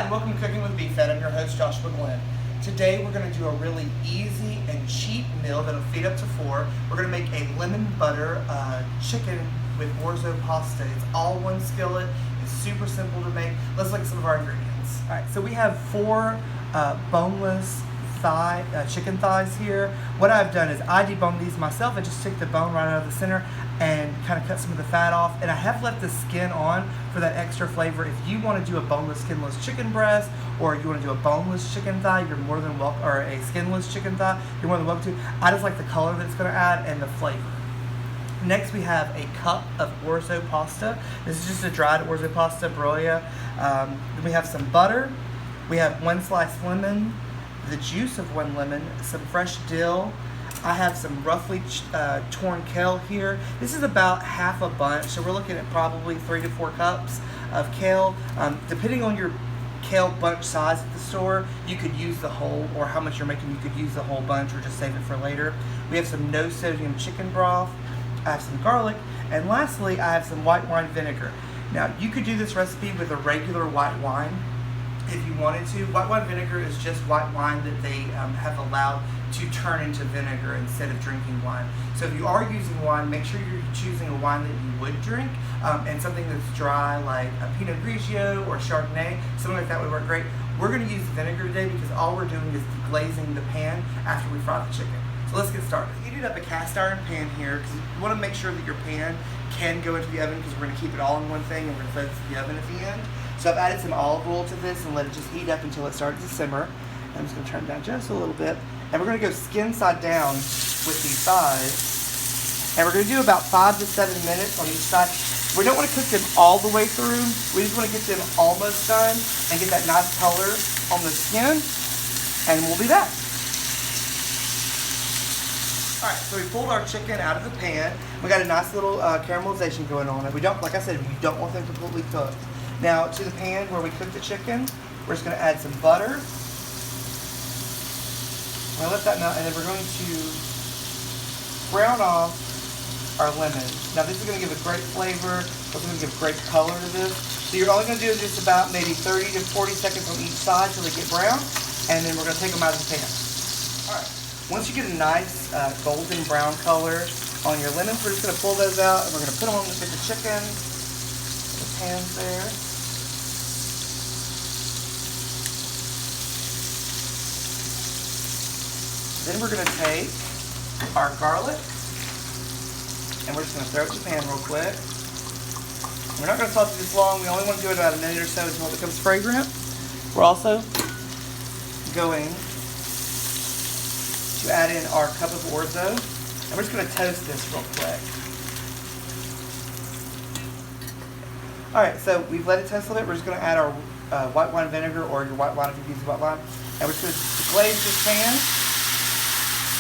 Hi, and welcome to Cooking with Beef Fed. I'm your host, Joshua Glenn. Today we're going to do a really easy and cheap meal that'll feed up to 4. We're going to make a lemon butter chicken with Orzo pasta. It's all one skillet. It's super simple to make. Let's look at some of our ingredients. All right, so we have 4 boneless chicken thighs here. What I've done is I deboned these myself. I just took the bone right out of the center and kind of cut some of the fat off, and I have left the skin on for that extra flavor. If you want to do a boneless, skinless chicken breast, or you want to do a boneless chicken thigh, you're more than welcome, or a skinless chicken thigh, you're more than welcome to. I just like the color that it's going to add and the flavor. Next, we have a cup of Orzo pasta. This is just a dried Orzo pasta, broia. Then we have some butter. We have 1 sliced lemon, the juice of 1 lemon, some fresh dill. I have some roughly torn kale here. This is about half a bunch, so we're looking at probably 3 to 4 cups of kale. Depending on your kale bunch size at the store, you could use the whole, or how much you're making, you could use the whole bunch or just save it for later. We have some no sodium chicken broth. I have some garlic, and lastly, I have some white wine vinegar. Now, you could do this recipe with a regular white wine if you wanted to. White wine vinegar is just white wine that they have allowed to turn into vinegar instead of drinking wine. So if you are using wine, make sure you're choosing a wine that you would drink, and something that's dry like a Pinot Grigio or Chardonnay. Something like that would work great. We're going to use vinegar today because all we're doing is glazing the pan after we fry the chicken. So let's get started. Heated up a cast iron pan here because you want to make sure that your pan can go into the oven, because we're going to keep it all in one thing and we're going to throw this in the oven at the end. So I've added some olive oil to this and let it just heat up until it starts to simmer. I'm just going to turn it down just a little bit. And we're going to go skin side down with these thighs. And we're going to do about 5 to 7 minutes on each side. We don't want to cook them all the way through. We just want to get them almost done and get that nice color on the skin. And we'll be back. Alright, so we pulled our chicken out of the pan. We got a nice little caramelization going on. And we don't, like I said, we don't want them completely cooked. Now, to the pan where we cooked the chicken, we're just going to add some butter. We're going to let that melt, and then we're going to brown off our lemons. Now, this is going to give a great flavor. It's going to give great color to this. So you're only going to do is just about maybe 30 to 40 seconds on each side till they get brown, and then we're going to take them out of the pan. All right. Once you get a nice golden brown color on your lemons, we're just going to pull those out, and we're going to put them on with the chicken. The pan's there. Then we're going to take our garlic, and we're just going to throw it in the pan real quick. We're not going to saute this long. We only want to do it about a minute or so until it becomes fragrant. We're also going to add in our cup of Orzo, and we're just going to toast this real quick. Alright, so we've let it toast a little bit. We're just going to add our white wine vinegar, or your white wine if you use white wine. And we're just going to glaze this pan.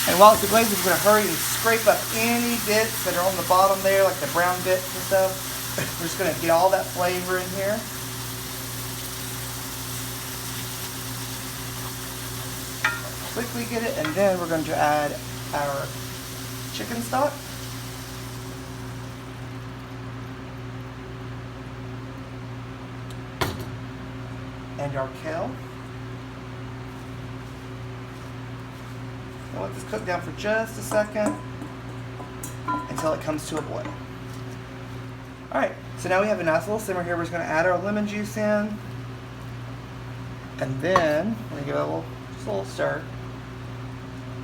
And while it's glazing, we're going to hurry and scrape up any bits that are on the bottom there, like the brown bits and stuff. We're just going to get all that flavor in here. Quickly get it, and then we're going to add our chicken stock. And our kale. I'll let this cook down for just a second until it comes to a boil. Alright, so now we have a nice little simmer here. We're just going to add our lemon juice in. And then, we're going to give it just a little stir.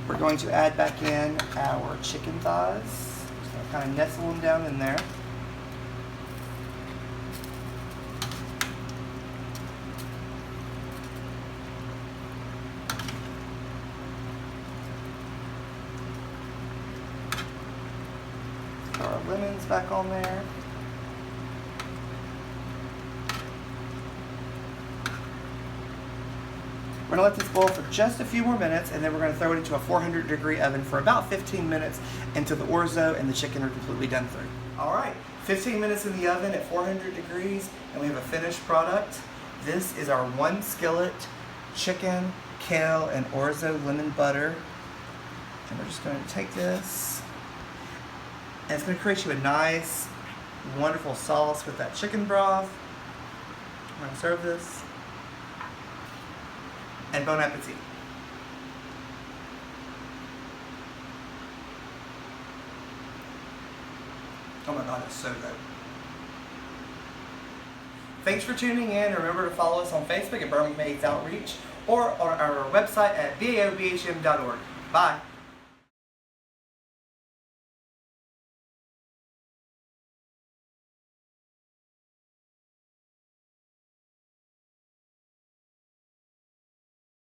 We're going to add back in our chicken thighs. Just going to kind of nestle them down in there. Throw our lemons back on there. We're going to let this boil for just a few more minutes, and then we're going to throw it into a 400-degree oven for about 15 minutes until the Orzo and the chicken are completely done through. Alright, 15 minutes in the oven at 400 degrees, and we have a finished product. This is our 1 skillet chicken, kale, and Orzo lemon butter. And we're just going to take this, and it's going to create you a nice, wonderful sauce with that chicken broth. I'm going to serve this. and bon appetit. Oh my God, it's so good. Thanks for tuning in. Remember to follow us on Facebook at Birmingham AIDS Outreach or on our website at baobhm.org. Bye.